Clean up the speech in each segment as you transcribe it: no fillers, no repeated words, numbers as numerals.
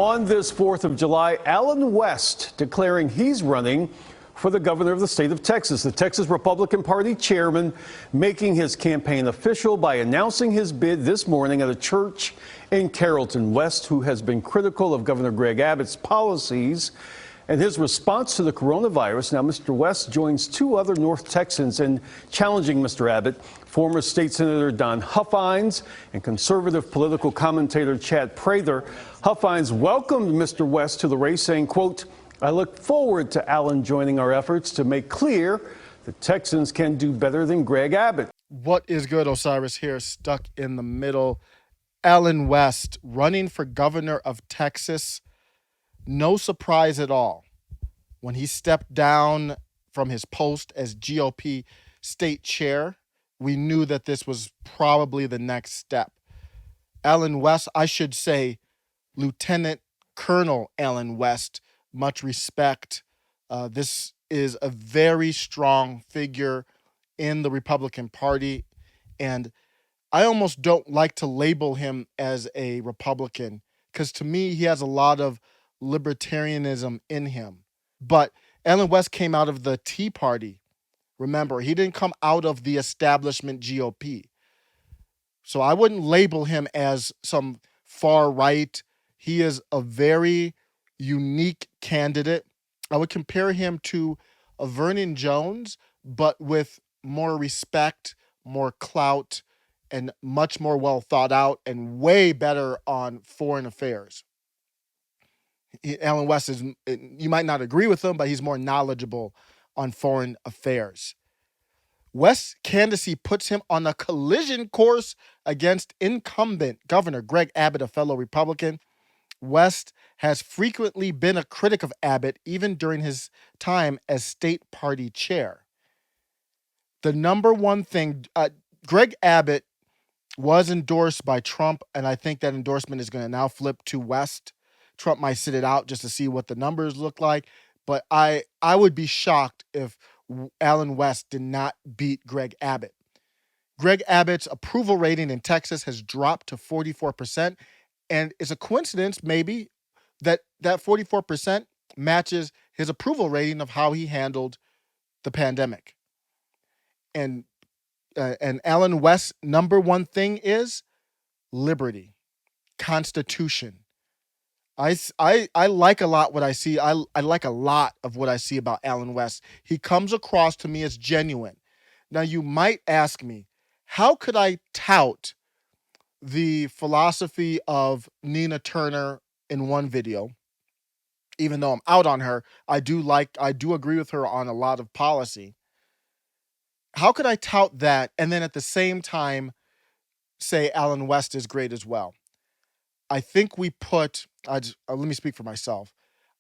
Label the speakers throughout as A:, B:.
A: On this 4th of July, Allen West declaring he's running for the governor of the state of Texas. The Texas Republican Party chairman making his campaign official by announcing his bid this morning at a church in Carrollton. West, who has been critical of Governor Greg Abbott's policies and his response to the coronavirus. Now, Mr. West joins two other North Texans in challenging Mr. Abbott, former state senator Don Huffines and conservative political commentator Chad Prather. Huffines welcomed Mr. West to the race, saying, quote, "I look forward to Allen joining our efforts to make clear that Texans can do better than Greg Abbott."
B: What is good? Osiris here, stuck in the middle. Allen West running for governor of Texas. No surprise at all. When he stepped down from his post as GOP state chair, we knew that this was probably the next step. Allen West, I should say, Lieutenant Colonel Allen West, much respect. This is a very strong figure in the Republican Party, and I almost don't like to label him as a Republican because to me, he has a lot of libertarianism in him. But Allen West came out of the Tea Party. Remember, he didn't come out of the establishment GOP. So I wouldn't label him as some far right. He is a very unique candidate. I would compare him to a Vernon Jones, but with more respect, more clout, and much more well thought out and way better on foreign affairs. Allen West is, you might not agree with him, but he's more knowledgeable on foreign affairs. West's candidacy puts him on a collision course against incumbent Governor Greg Abbott, a fellow Republican. West has frequently been a critic of Abbott, even during his time as state party chair. The number one thing, Greg Abbott was endorsed by Trump, and I think that endorsement is going to now flip to West. Trump might sit it out just to see what the numbers look like, but I would be shocked if Allen West did not beat Greg Abbott. Greg Abbott's approval rating in Texas has dropped to 44%, and it's a coincidence maybe that 44% matches his approval rating of how he handled the pandemic. And Allen West's number one thing is liberty, Constitution. I like a lot what I see. I like a lot of what I see about Allen West. He comes across to me as genuine. Now, you might ask me, how could I tout the philosophy of Nina Turner in one video? Even though I'm out on her, I do agree with her on a lot of policy. How could I tout that and then at the same time say Allen West is great as well? I think we put, let me speak for myself.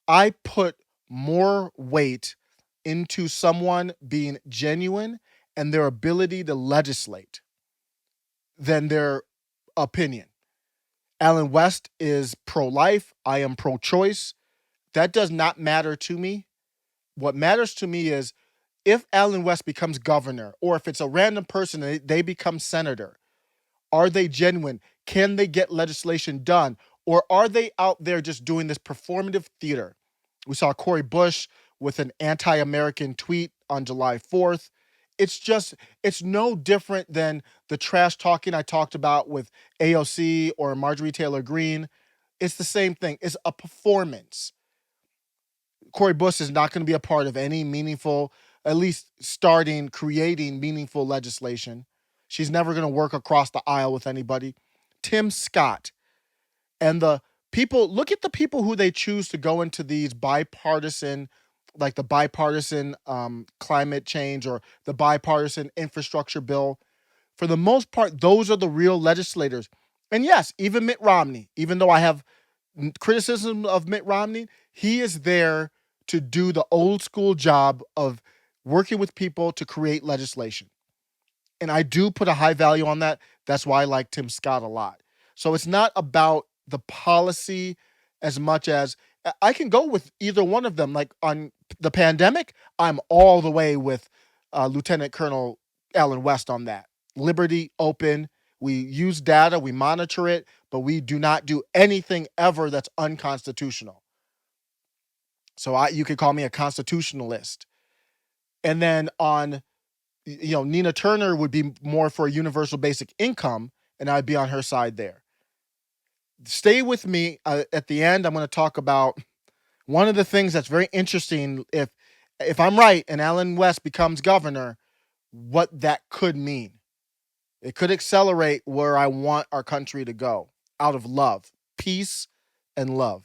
B: I put more weight into someone being genuine and their ability to legislate than their opinion. Allen West is pro-life. I am pro-choice. That does not matter to me. What matters to me is if Allen West becomes governor or if it's a random person and they become senator, are they genuine? Can they get legislation done? Or are they out there just doing this performative theater? We saw Cori Bush with an anti-American tweet on July 4th. It's no different than the trash talking I talked about with AOC or Marjorie Taylor Greene. It's the same thing. It's a performance. Cori Bush is not going to be a part of any meaningful, at least creating meaningful legislation. She's never going to work across the aisle with anybody. Tim Scott and the people, look at the people who they choose to go into these bipartisan, like the bipartisan climate change or the bipartisan infrastructure bill. For the most part, those are the real legislators. And yes, even Mitt Romney, even though I have criticism of Mitt Romney, he is there to do the old school job of working with people to create legislation. And I do put a high value on that. That's why I like Tim Scott a lot. So it's not about the policy as much as I can go with either one of them. Like on the pandemic, I'm all the way with Lieutenant Colonel Allen West on that. Liberty, open. We use data, we monitor it, but we do not do anything ever that's unconstitutional. So you could call me a constitutionalist. And then on, Nina Turner would be more for a universal basic income, and I'd be on her side there. Stay with me. At the end, I'm going to talk about one of the things that's very interesting. If I'm right and Allen West becomes governor, what that could mean. It could accelerate where I want our country to go out of love, peace, and love.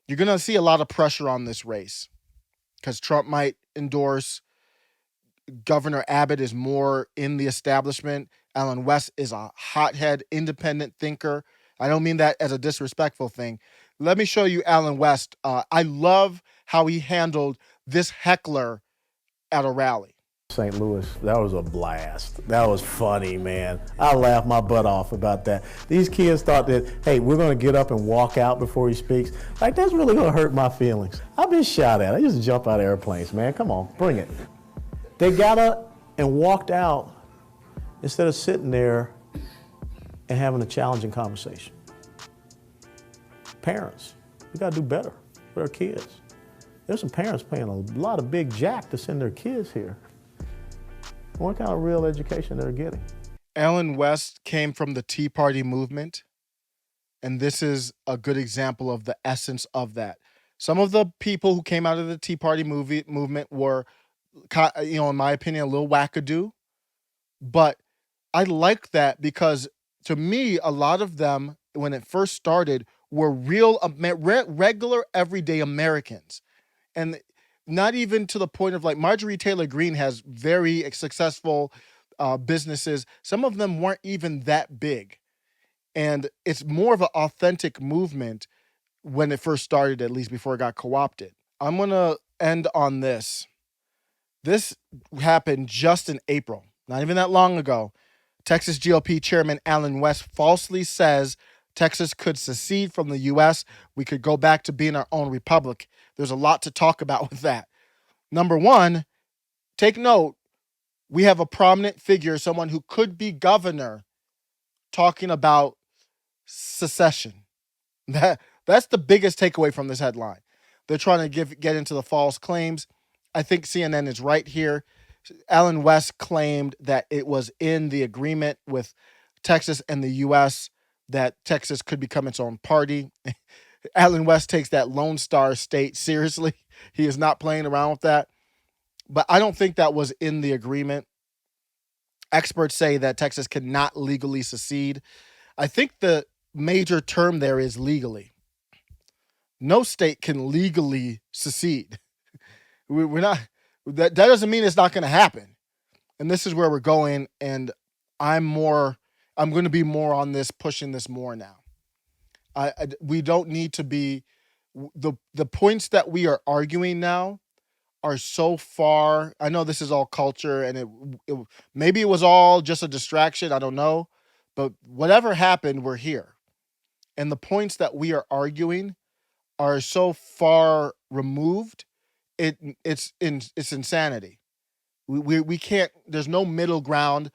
B: You're going to see a lot of pressure on this race because Trump might endorse. Governor Abbott is more in the establishment. Allen West is a hothead, independent thinker. I don't mean that as a disrespectful thing. Let me show you Allen West. I love how he handled this heckler at a rally.
C: St. Louis, that was a blast. That was funny, man. I laughed my butt off about that. These kids thought that, hey, we're going to get up and walk out before he speaks. Like, that's really going to hurt my feelings. I've been shot at. I just jump out of airplanes, man. Come on, bring it. They got up and walked out instead of sitting there and having a challenging conversation. Parents, we got to do better with our kids. There's some parents paying a lot of big jack to send their kids here. What kind of real education they're getting?
B: Allen West came from the Tea Party movement, and this is a good example of the essence of that. Some of the people who came out of the Tea Party movement were, in my opinion, a little wackadoo, but I like that because to me, a lot of them, when it first started, were real, regular, everyday Americans. And not even to the point of like Marjorie Taylor Greene has very successful businesses. Some of them weren't even that big. And it's more of an authentic movement when it first started, at least before it got co-opted. I'm going to end on this. This happened just in April, not even that long ago. Texas GOP Chairman Allen West falsely says Texas could secede from the U.S. We could go back to being our own republic. There's a lot to talk about with that. Number one, take note, we have a prominent figure, someone who could be governor, talking about secession. That's the biggest takeaway from this headline. They're trying to get into the false claims. I think CNN is right here. Allen West claimed that it was in the agreement with Texas and the U.S. that Texas could become its own party. Allen West takes that Lone Star state seriously. He is not playing around with that. But I don't think that was in the agreement. Experts say that Texas cannot legally secede. I think the major term there is legally. No state can legally secede. We're not. That doesn't mean it's not going to happen. And this is where we're going. And I'm going to be more on this, pushing this more now. We don't need to be, the points that we are arguing now are so far. I know this is all culture and maybe it was all just a distraction. I don't know. But whatever happened, we're here. And the points that we are arguing are so far removed. It's insanity. We can't, there's no middle ground.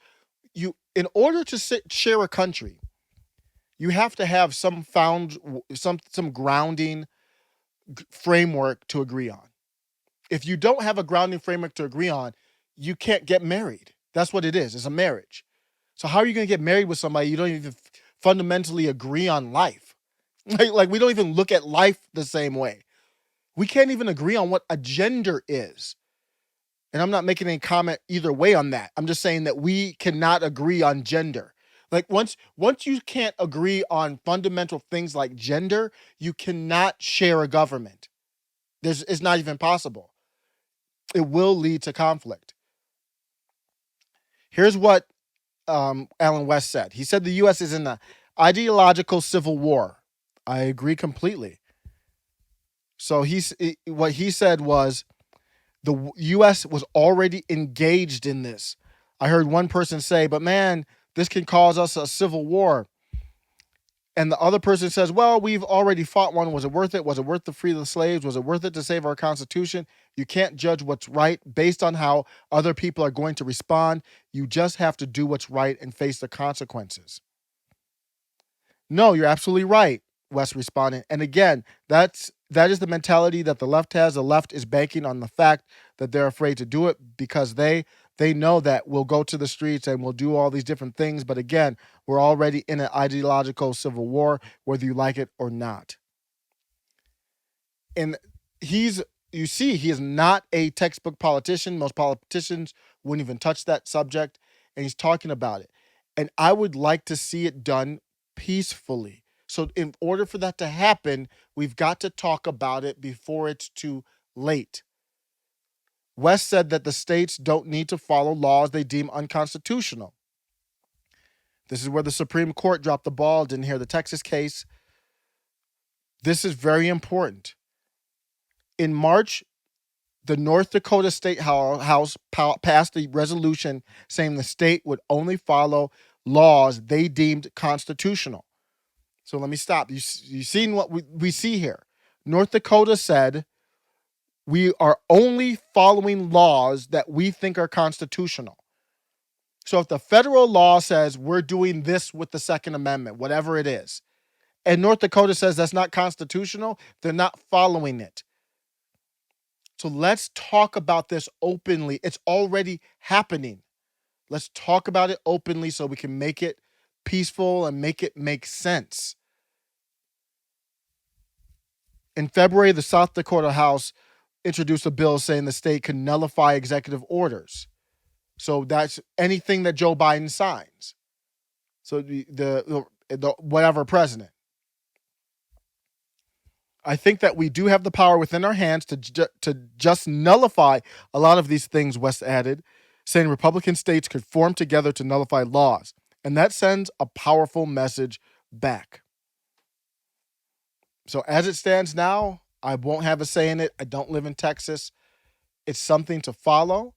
B: In order to share a country, you have to have some grounding framework to agree on. If you don't have a grounding framework to agree on, you can't get married. That's what it is. It's a marriage. So how are you going to get married with somebody you don't even fundamentally agree on life? Like we don't even look at life the same way. We can't even agree on what a gender is. And I'm not making any comment either way on that. I'm just saying that we cannot agree on gender. Like once you can't agree on fundamental things like gender, you cannot share a government. It's not even possible. It will lead to conflict. Here's what Allen West said. He said the U.S. is in an ideological civil war. I agree completely. So what he said was the U.S. was already engaged in this. I heard one person say, but man, this can cause us a civil war. And the other person says, well, we've already fought one. Was it worth it? Was it worth to free the slaves? Was it worth it to save our Constitution? You can't judge what's right based on how other people are going to respond. You just have to do what's right and face the consequences. No, you're absolutely right, Wes responded. And again, that is the mentality that the left has. The left is banking on the fact that they're afraid to do it because they know that we'll go to the streets and we'll do all these different things. But again, we're already in an ideological civil war, whether you like it or not. And he is not a textbook politician. Most politicians wouldn't even touch that subject. And he's talking about it. And I would like to see it done peacefully. So in order for that to happen, we've got to talk about it before it's too late. West said that the states don't need to follow laws they deem unconstitutional. This is where the Supreme Court dropped the ball, didn't hear the Texas case. This is very important. In March, the North Dakota State House passed a resolution saying the state would only follow laws they deemed constitutional. So let me stop. You've seen what we see here. North Dakota said, we are only following laws that we think are constitutional. So if the federal law says we're doing this with the Second Amendment, whatever it is, and North Dakota says that's not constitutional, they're not following it. So let's talk about this openly. It's already happening. Let's talk about it openly so we can make it peaceful and make it make sense. In February, the South Dakota House introduced a bill saying the state can nullify executive orders. So that's anything that Joe Biden signs. So the whatever president. I think that we do have the power within our hands to just nullify a lot of these things, West added, saying Republican states could form together to nullify laws. And that sends a powerful message back. So as it stands now, I won't have a say in it. I don't live in Texas. It's something to follow.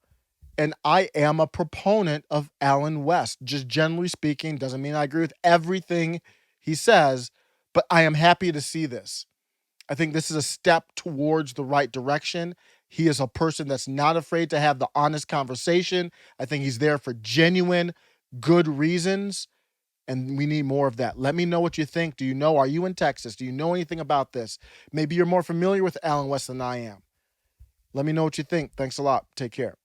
B: And I am a proponent of Allen West. Just generally speaking, doesn't mean I agree with everything he says, but I am happy to see this. I think this is a step towards the right direction. He is a person that's not afraid to have the honest conversation. I think he's there for genuine, good reasons, and we need more of that. Let me know what you think. Are you in Texas? Do you know anything about this? Maybe you're more familiar with Allen West than I am. Let me know what you think. Thanks a lot. Take care.